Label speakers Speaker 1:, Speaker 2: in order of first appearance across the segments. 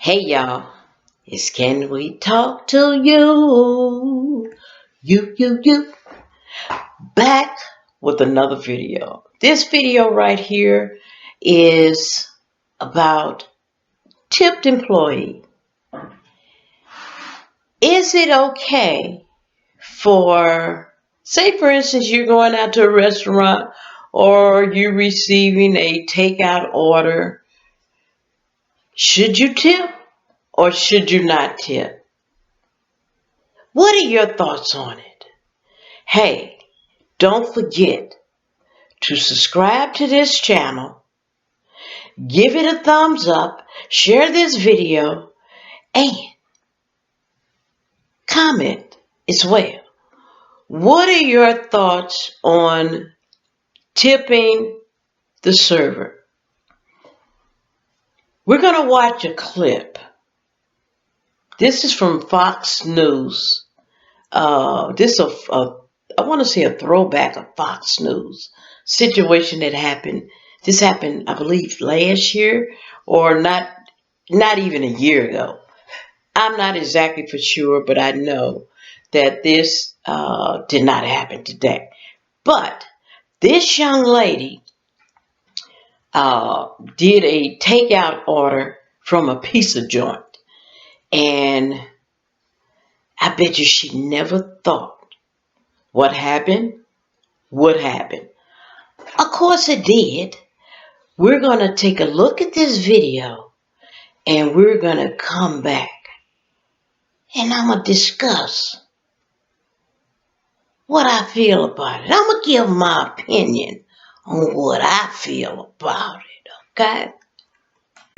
Speaker 1: Hey y'all, it's Can We Talk to You? You, back with another video. This video right here is about tipped employee. Is it okay for, say for instance, you're going out to a restaurant or you're receiving a takeout order? Should you tip or should you not tip? What are your thoughts on it? Hey, don't forget to subscribe to this channel, give it a thumbs up, share this video, and comment as well. What are your thoughts on tipping the server? We're going to watch a clip. This is from Fox News. This is I want to say a throwback of Fox News situation that happened. This happened, I believe, last year or not even a year ago. I'm not exactly for sure, but I know that this did not happen today. But this young lady did a takeout order from a pizza joint, and I bet you she never thought what happened would happen. Of course it did. We're going to take a look at this video and we're going to come back and I'm going to discuss what I feel about it. I'm going to give my opinion on what I feel about it, okay?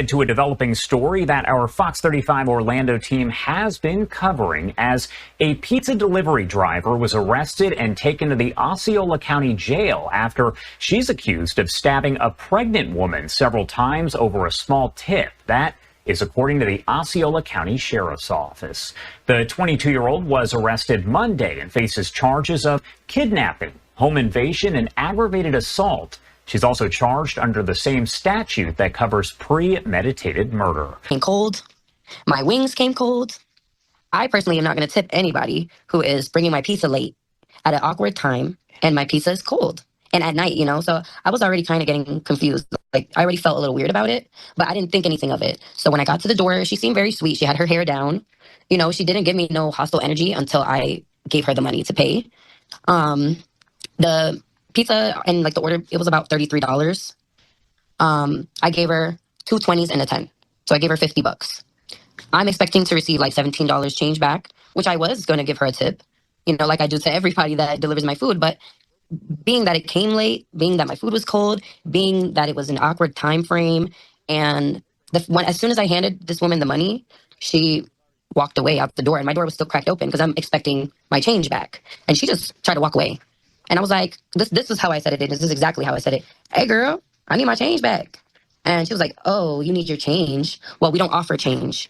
Speaker 2: To a developing story that our Fox 35 Orlando team has been covering as a pizza delivery driver was arrested and taken to the Osceola County Jail after she's accused of stabbing a pregnant woman several times over a small tip. That is according to the Osceola County Sheriff's Office. The 22-year-old was arrested Monday and faces charges of kidnapping, home invasion, and aggravated assault. She's also charged under the same statute that covers premeditated murder.
Speaker 3: Came cold. My wings came cold. I personally am not going to tip anybody who is bringing my pizza late at an awkward time and my pizza is cold and at night, So I was already kind of getting confused. Like, I already felt a little weird about it, but I didn't think anything of it. So when I got to the door, she seemed very sweet. She had her hair down. She didn't give me no hostile energy until I gave her the money to pay. The pizza and like the order, it was about $33. I gave her two 20s and a 10. So I gave her $50. I'm expecting to receive like $17 change back, which I was going to give her a tip, like I do to everybody that delivers my food. But being that it came late, being that my food was cold, being that it was an awkward time frame, and as soon as I handed this woman the money, she walked away out the door, and my door was still cracked open because I'm expecting my change back, and she just tried to walk away. And I was like, this is how I said it. This is exactly how I said it. Hey, girl, I need my change back. And she was like, oh, you need your change? Well, we don't offer change.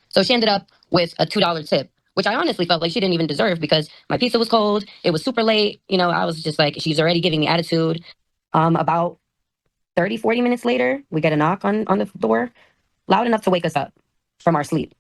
Speaker 3: So she ended up with a $2 tip, which I honestly felt like she didn't even deserve because my pizza was cold. It was super late. I was just like, she's already giving me attitude. About 30, 40 minutes later, we get a knock on the door, loud enough to wake us up from our sleep.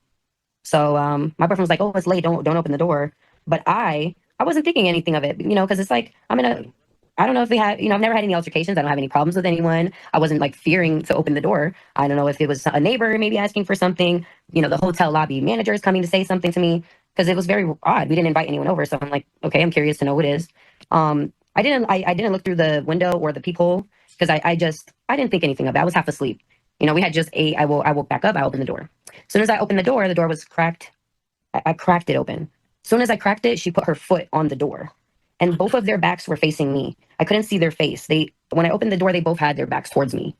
Speaker 3: So my boyfriend was like, oh, it's late. Don't open the door. But I wasn't thinking anything of it, because it's like, I don't know if they had, I've never had any altercations. I don't have any problems with anyone. I wasn't like fearing to open the door. I don't know if it was a neighbor maybe asking for something, the hotel lobby manager is coming to say something to me because it was very odd. We didn't invite anyone over. So I'm like, okay, I'm curious to know who it is. I didn't look through the window or the peephole because I didn't think anything of it. I was half asleep. We had just ate. I woke back up. I opened the door. As soon as I opened the door was cracked. I cracked it open. As soon as I cracked it, she put her foot on the door. And both of their backs were facing me. I couldn't see their face. When I opened the door, they both had their backs towards me.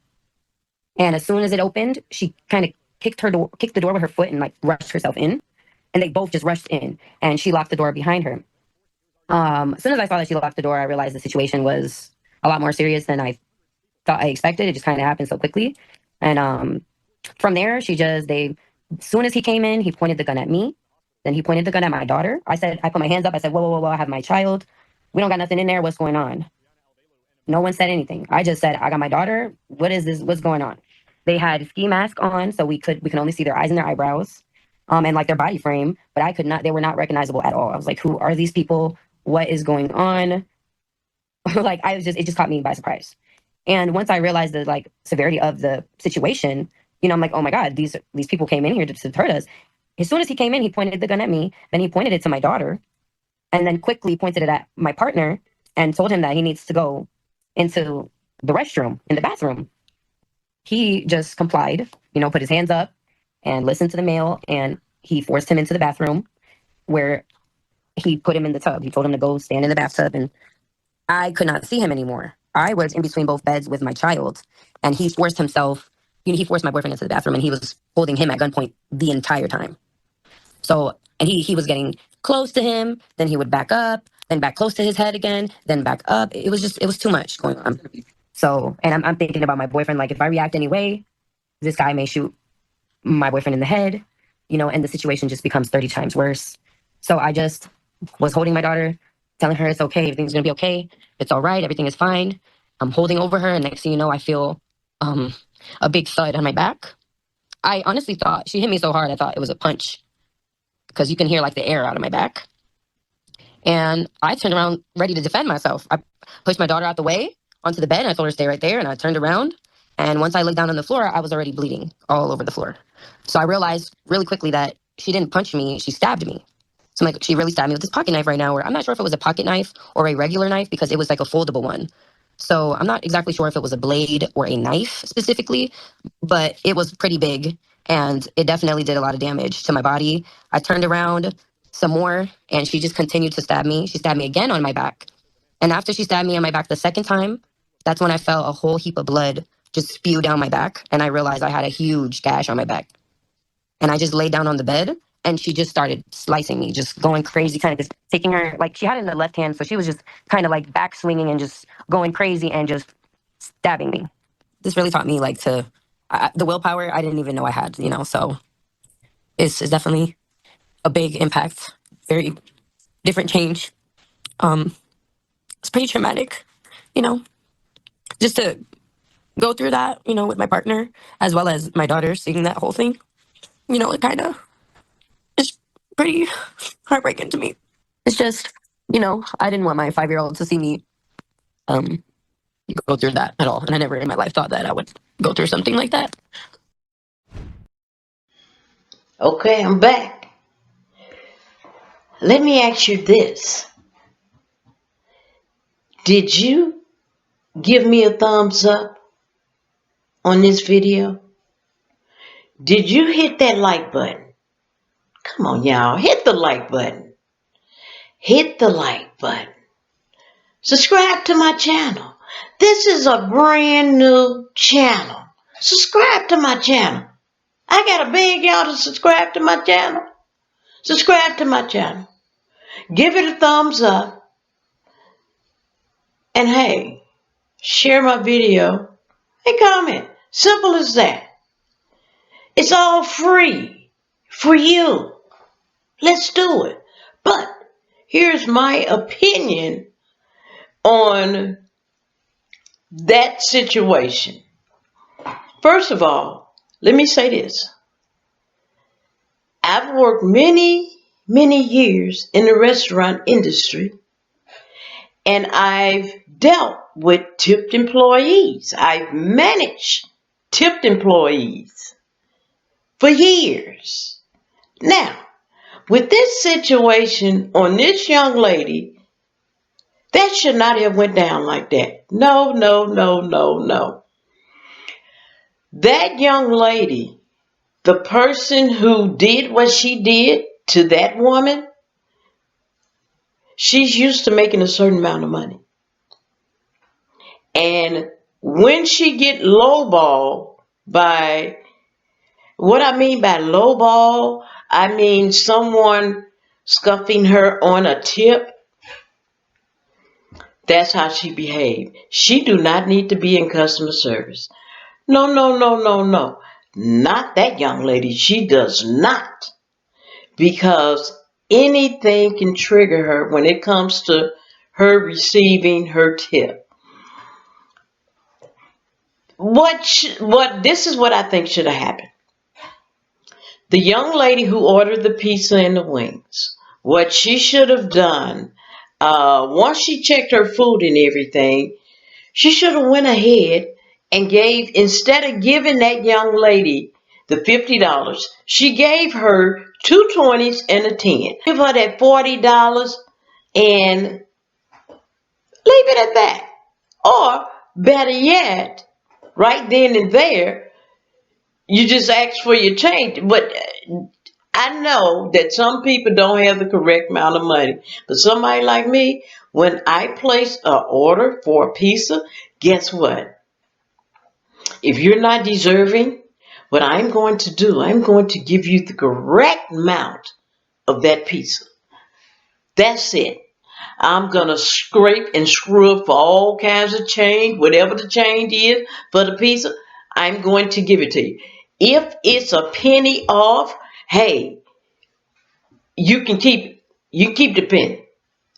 Speaker 3: And as soon as it opened, she kind of kicked the door with her foot and like rushed herself in. And they both just rushed in. And she locked the door behind her. As soon as I saw that she locked the door, I realized the situation was a lot more serious than I thought I expected. It just kind of happened so quickly. And from there, as soon as he came in, he pointed the gun at me. Then he pointed the gun at my daughter. I put my hands up. I said, whoa, whoa, whoa, whoa, I have my child. We don't got nothing in there. What's going on? No one said anything. I just said, I got my daughter. What is this? What's going on? They had ski mask on, so we can only see their eyes and their eyebrows, and like their body frame. But I could not. They were not recognizable at all. I was like, who are these people? What is going on? Like I was just it just caught me by surprise. And once I realized the like severity of the situation, I'm like, oh my god, these people came in here to hurt us. As soon as he came in, he pointed the gun at me. Then he pointed it to my daughter, and then quickly pointed it at my partner and told him that he needs to go into the restroom in the bathroom. He just complied, put his hands up and listened to the male, and he forced him into the bathroom where he put him in the tub. He told him to go stand in the bathtub, and I could not see him anymore. I was in between both beds with my child, and he forced himself, he forced my boyfriend into the bathroom, and he was holding him at gunpoint the entire time. So, and he was getting close to him, then he would back up, then back close to his head again, then back up. It was too much going on. So, and I'm thinking about my boyfriend, like if I react anyway, this guy may shoot my boyfriend in the head, and the situation just becomes 30 times worse. So I just was holding my daughter, telling her it's okay, everything's gonna be okay, it's all right, everything is fine. I'm holding over her, and next thing you know, I feel a big thud on my back. I honestly thought she hit me so hard, I thought it was a punch because you can hear like the air out of my back. And I turned around ready to defend myself. I pushed my daughter out the way onto the bed, and I told her to stay right there. And I turned around. And once I laid down on the floor, I was already bleeding all over the floor. So I realized really quickly that she didn't punch me, she stabbed me. So I'm like, she really stabbed me with this pocket knife right now. Where I'm not sure if it was a pocket knife or a regular knife because it was like a foldable one. So I'm not exactly sure if it was a blade or a knife specifically, but it was pretty big and it definitely did a lot of damage to my body. I turned around some more and she just continued to stab me. She stabbed me again on my back. And after she stabbed me on my back the second time, that's when I felt a whole heap of blood just spew down my back. And I realized I had a huge gash on my back. And I just laid down on the bed and she just started slicing me, just going crazy, kind of just taking her, like she had it in the left hand. So she was just kind of like back swinging and just going crazy and just stabbing me. This really taught me like the willpower I didn't even know I had, so it's definitely a big impact, very different change. Um, it's pretty traumatic, you know, just to go through that, with my partner as well as my daughter seeing that whole thing, it kind of is pretty heartbreaking to me. It's just, I didn't want my 5-year-old to see me um, go through that at all. And I never in my life thought that I would go through something like that.
Speaker 1: Okay, I'm back. Let me ask you this. Did you give me a thumbs up on this video? Did you hit that like button? Come on, y'all. Hit the like button. Hit the like button. Subscribe to my channel. This is a brand new channel. Subscribe to my channel. I gotta beg y'all to subscribe to my channel. Subscribe to my channel. Give it a thumbs up. And hey, share my video and comment. Simple as that. It's all free for you. Let's do it. But here's my opinion on that situation. First of all, let me say this. I've worked many, many years in the restaurant industry, and I've dealt with tipped employees. I've managed tipped employees for years. Now, with this situation on this young lady, that should not have went down like that. No, no, no, no, no. That young lady, the person who did what she did to that woman, she's used to making a certain amount of money. And when she get lowball by, what I mean by lowball, I mean someone scuffing her on a tip, that's how she behaved. She do not need to be in customer service. No, no, no, no, no. Not that young lady. She does not. Because anything can trigger her when it comes to her receiving her tip. what this is what I think should have happened. The young lady who ordered the pizza and the wings, what she should have done, once she checked her food and everything, she should have went ahead and gave, instead of giving that young lady the $50, she gave her two 20s and a 10. Give her that $40 and leave it at that. Or better yet, right then and there, you just ask for your change. But I know that some people don't have the correct amount of money. But somebody like me, when I place an order for a pizza, guess what? If you're not deserving, what I'm going to do, I'm going to give you the correct amount of that pizza. That's it. I'm going to scrape and screw up for all kinds of change, whatever the change is for the pizza, I'm going to give it to you. If it's a penny off, hey, you keep the penny.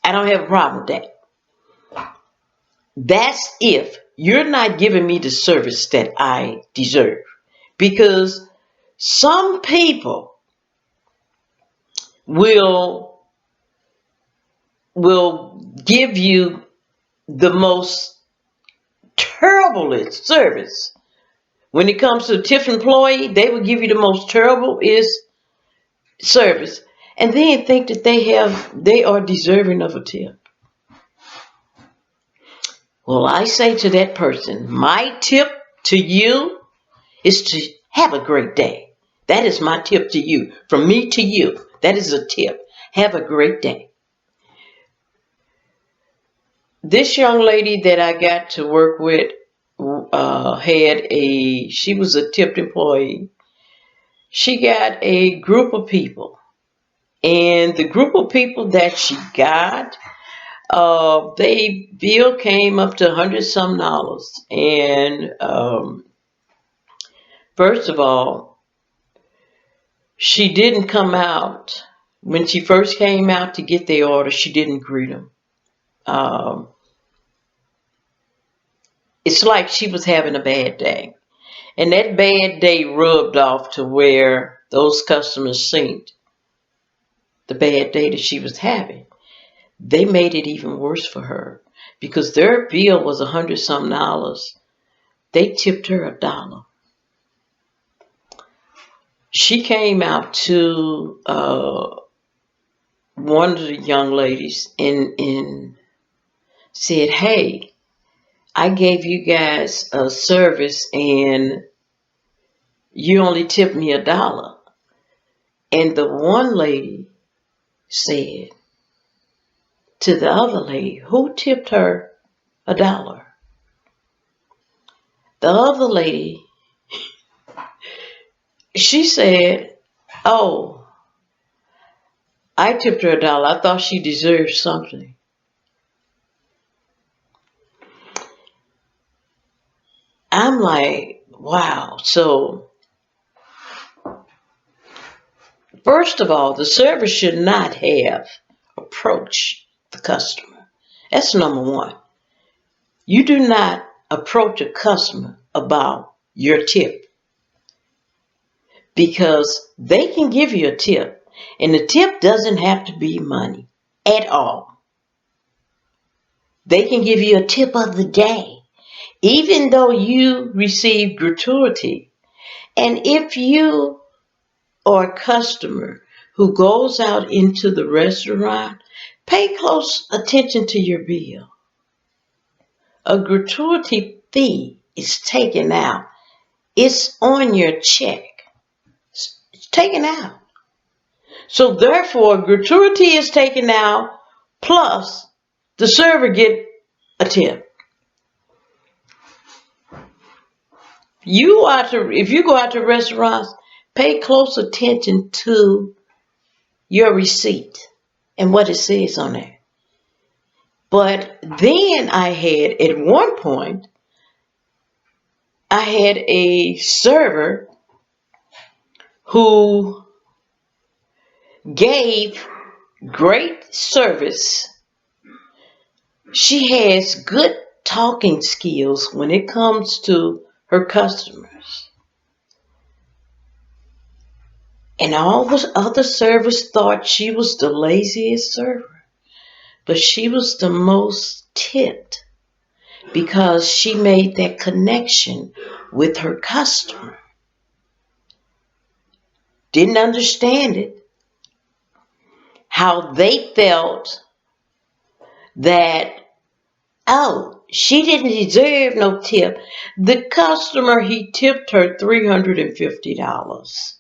Speaker 1: I don't have a problem with that. That's if you're not giving me the service that I deserve. Because some people will will give you the most terriblest service. When it comes to a tip employee, they will give you the most terriblest service and then think that they are deserving of a tip. Well, I say to that person, my tip to you is to have a great day. That is my tip to you. From me to you. That is a tip. Have a great day. This young lady that I got to work with she was a tipped employee. She got a group of people. And the group of people that she got, they bill came up to 100 some dollars. And first of all, she didn't come out. When she first came out to get the order, she didn't greet them. Um, it's like she was having a bad day. And that bad day rubbed off to where those customers seen the bad day that she was having. They made it even worse for her because their bill was 100 some dollars. They tipped her $1. She came out to one of the young ladies and said, "Hey, I gave you guys a service and you only tipped me $1." And the one lady said to the other lady, who tipped her $1? The other lady, she said, "Oh, I tipped her $1. I thought she deserved something." I'm like, wow. So, first of all, the server should not have approached the customer. That's number one. You do not approach a customer about your tip because they can give you a tip, and the tip doesn't have to be money at all. They can give you a tip of the day, even though you receive gratuity. And if you are a customer who goes out into the restaurant, pay close attention to your bill. A gratuity fee is taken out. It's on your check. It's taken out. So therefore, gratuity is taken out plus the server get a tip. If you go out to restaurants, pay close attention to your receipt and what it says on there. But then at one point, I had a server who gave great service. She has good talking skills when it comes to her customers. And all the other servers thought she was the laziest server. But she was the most tipped because she made that connection with her customer. Didn't understand it. How they felt that, oh, she didn't deserve no tip. The customer, he tipped her $350.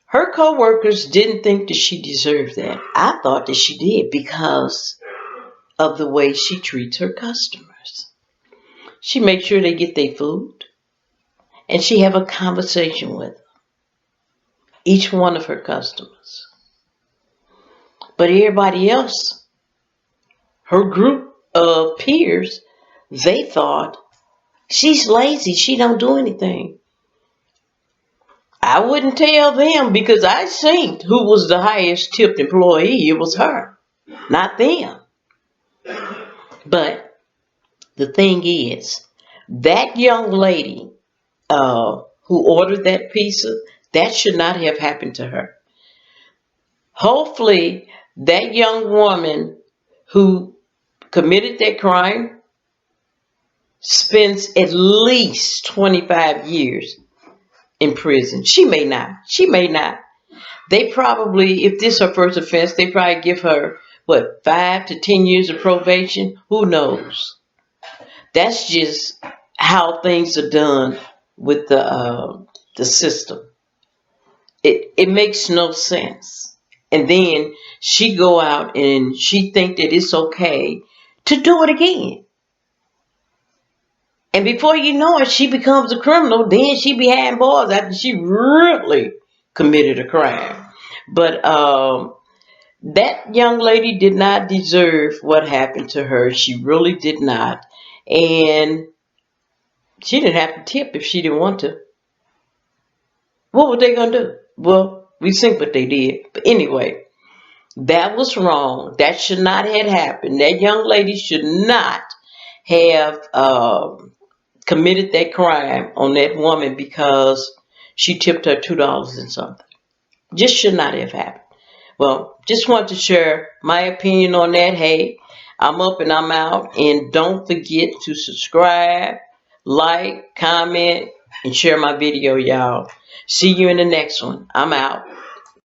Speaker 1: Her coworkers didn't think that she deserved that. I thought that she did because of the way she treats her customers. She makes sure they get their food, and she have a conversation with each one of her customers. But everybody else, her group of peers, they thought she's lazy. She don't do anything. I wouldn't tell them because I seen who was the highest tipped employee. It was her, not them. But the thing is, that young lady who ordered that pizza, that should not have happened to her. Hopefully, that young woman who committed that crime spends at least 25 years in prison. She may not. She may not. They probably, if this is her first offense, they probably give her, what, 5 to 10 years of probation? Who knows? That's just how things are done with the system. It makes no sense. And then she go out and she think that it's okay to do it again. And before you know it, she becomes a criminal. Then she behind bars after she really committed a crime. But that young lady did not deserve what happened to her. She really did not. And she didn't have to tip if she didn't want to. What were they going to do? Well, we think what they did. But anyway, that was wrong. That should not have happened. That young lady should not have committed that crime on that woman because she tipped her $2 and something. Just should not have happened. Well, just want to share my opinion on that. Hey, I'm up and I'm out. And don't forget to subscribe, like, comment, and share my video, y'all. See you in the next one. I'm out.